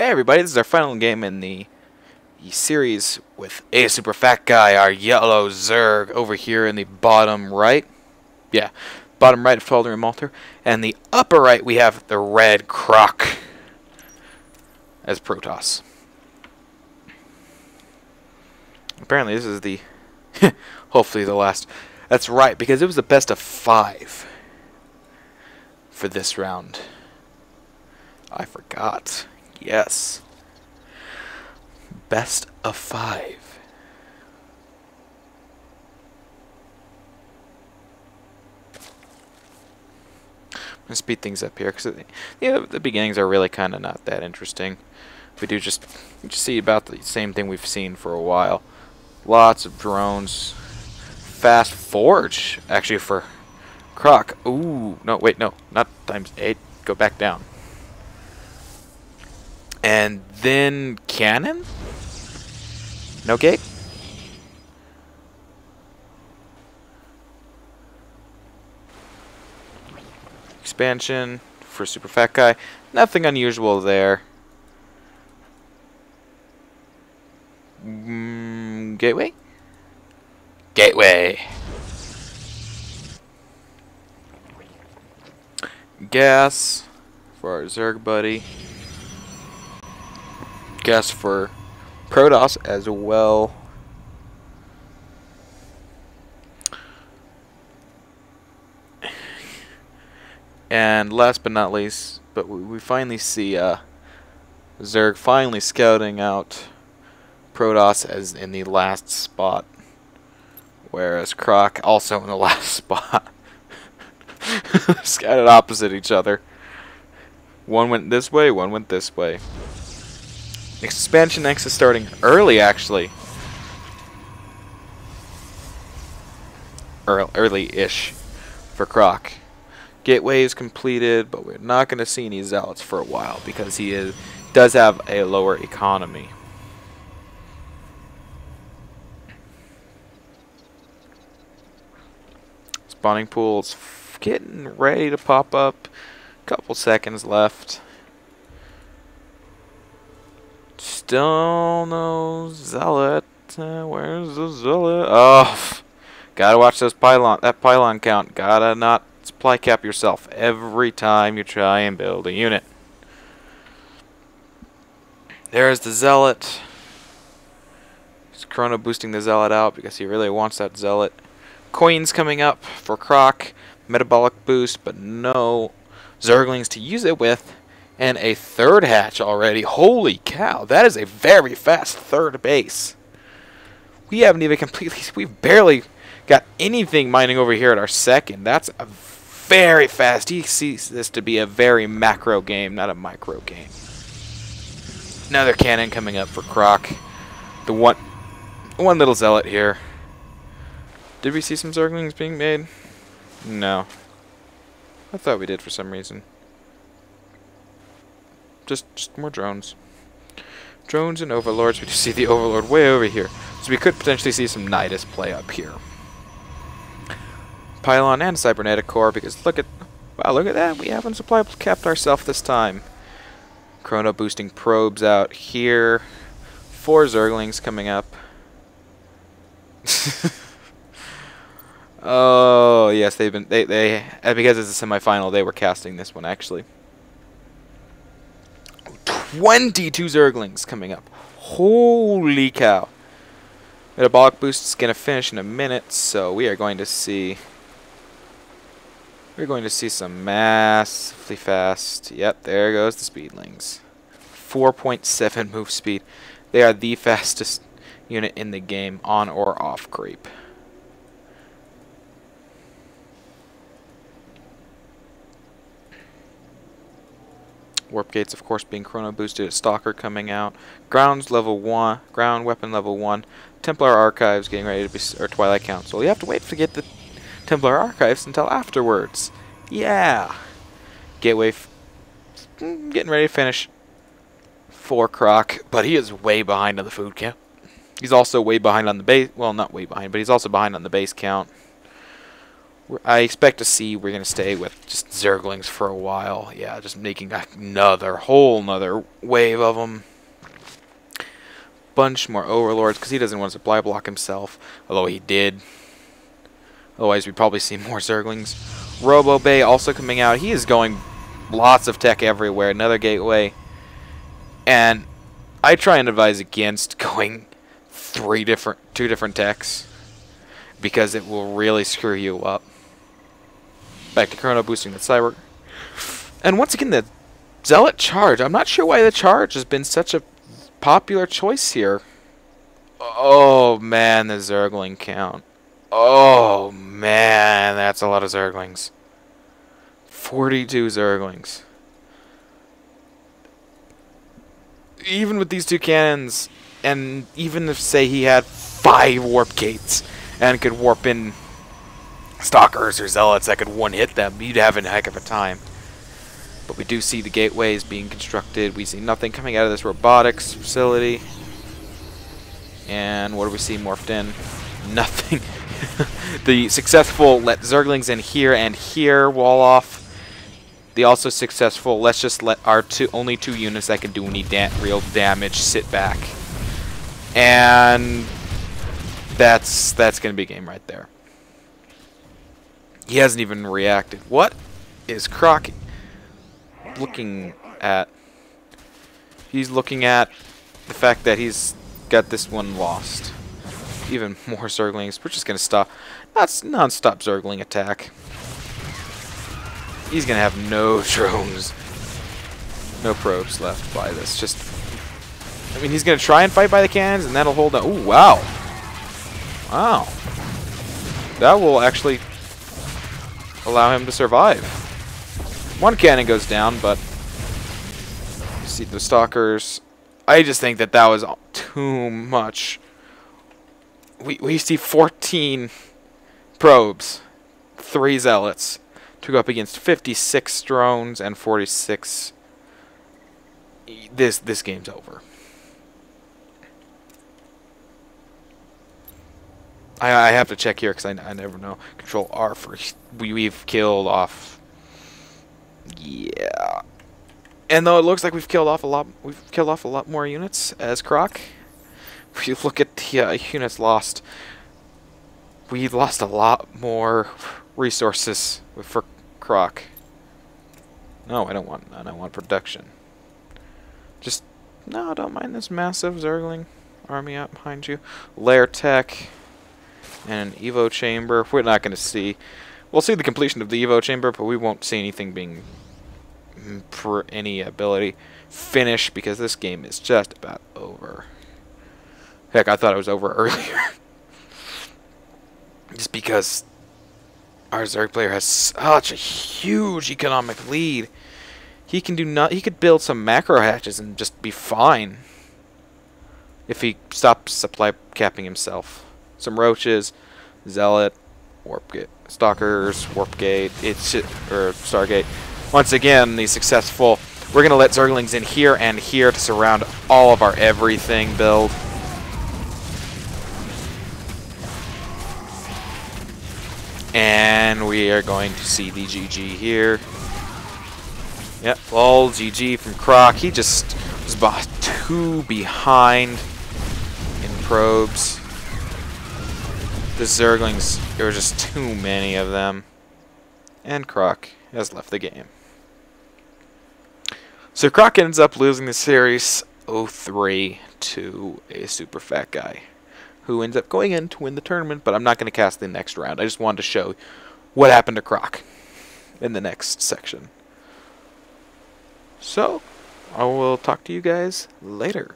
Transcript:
Hey everybody, this is our final game in the series with asuperfatguy, our yellow Zerg, over here in the bottom right. Yeah, bottom right of Folder and Malter. And the upper right we have the red Croc as Protoss. Apparently this is the, hopefully the last. That's right, because it was the best of 5 for this round. I forgot. Yes. Best of 5. I'm going to speed things up here because the beginnings are really kind of not that interesting. We just see about the same thing we've seen for a while. Lots of drones. Fast forge, actually, for Croc. Ooh, no, wait, no, not ×8. Go back down. And then cannon? No gate? Expansion for asuperfatguy. Nothing unusual there. Gateway? Gateway. Gas for our Zerg buddy. Gas for Protoss as well. And last but not least, but we finally see Zerg finally scouting out Protoss as in the last spot, whereas Croc also in the last spot. Scattered opposite each other. One went this way, one went this way. Expansion X is starting early, actually. Early-ish for Croc. Gateway is completed, but we're not going to see any Zealots for a while because he does have a lower economy. Spawning pool's getting ready to pop up. Couple seconds left. Still no Zealot. Where's the Zealot? Oh, gotta watch that pylon count. Gotta not supply cap yourself every time you try and build a unit. There's the Zealot. He's chrono boosting the Zealot out because he really wants that Zealot. Coins coming up for Croc. Metabolic boost, but no Zerglings to use it with. And a third hatch already. Holy cow, that is a very fast third base. We haven't even completely, we've barely got anything mining over here at our second. That's a very fast. He sees this to be a very macro game, not a micro game. Another cannon coming up for Croc. The one little Zealot here. Did we see some Zerglings being made? No. I thought we did for some reason. Just more drones. Drones and overlords. We just see the overlord way over here. So we could potentially see some Nidus play up here. Pylon and cybernetic core because look at that. We haven't supply capped ourselves this time. Chrono boosting probes out here. 4 Zerglings coming up. Oh yes, they because it's a semifinal. They were casting this one actually. 22 Zerglings coming up. Holy cow. Metabolic boost is going to finish in a minute, so we are going to see some massively fast. Yep, there goes the speedlings. 4.7 move speed. They are the fastest unit in the game on or off creep. Warp gates, of course, being chrono boosted. Stalker coming out. Grounds level 1. Ground weapon level 1. Templar Archives getting ready to be, or Twilight Council. You have to wait to get the Templar Archives until afterwards. Yeah. Gateway, getting ready to finish for Croc, but he is way behind on the food count. He's also way behind on the base. Well, not way behind, but he's also behind on the base count. I expect to see we're going to stay with just Zerglings for a while. Yeah, just making another whole nother wave of them. Bunch more Overlords, because he doesn't want to supply block himself, although he did. Otherwise, we'd probably see more Zerglings. Robo Bay also coming out. He is going lots of tech everywhere. Another gateway. And I try and advise against going two different techs, because it will really screw you up. Back to Chrono boosting the Cyber. And once again, the Zealot charge. I'm not sure why the charge has been such a popular choice here. Oh man, the Zergling count. Oh man, that's a lot of Zerglings. 42 Zerglings. Even with these two cannons, and even if, say, he had 5 warp gates and could warp in Stalkers or Zealots that could one-hit them, you'd have a heck of a time. But we do see the gateways being constructed. We see nothing coming out of this robotics facility. And what do we see morphed in? Nothing. The successful let Zerglings in here and here wall off. The also successful let's just let our only 2 units that can do any real damage sit back. And that's going to be game right there. He hasn't even reacted. What is Croc looking at? He's looking at the fact that he's got this one lost. Even more Zerglings. We're just going to stop. That's non-stop Zergling attack. He's going to have no drones. No probes left by this. Just, I mean, he's going to try and fight by the cannons, and that'll hold down. Ooh, wow. Wow. That will actually allow him to survive. 1 cannon goes down, but you see the Stalkers. I just think that was too much. We see 14 probes, 3 Zealots, to go up against 56 drones and 46. This game's over. I have to check here because I never know. Control R for we've killed off. Yeah. And though it looks like we've killed off a lot more units as Croc. If you look at the units lost, we lost a lot more resources for Croc. No, I don't want production. Just no, don't mind this massive Zergling army out behind you. Lair tech and an Evo chamber. We're not going to see. We'll see the completion of the Evo chamber, but we won't see anything being for any ability finished because this game is just about over. Heck, I thought it was over earlier. Just because our Zerg player has such a huge economic lead. He can do he could build some macro hatches and just be fine if he stops supply capping himself. Some roaches, Zealot, Warp Gate, Stalkers, Warp Gate, or Stargate. Once again, the successful. We're gonna let Zerglings in here and here to surround all of our everything build. And we are going to see the GG here. Yep, all GG from Croc. He just was about 2 behind in probes. The Zerglings, there were just too many of them. And Croc has left the game. So Croc ends up losing the series 0-3 to a asuperfatguy, who ends up going in to win the tournament, but I'm not going to cast the next round. I just wanted to show what happened to Croc in the next section. So, I will talk to you guys later.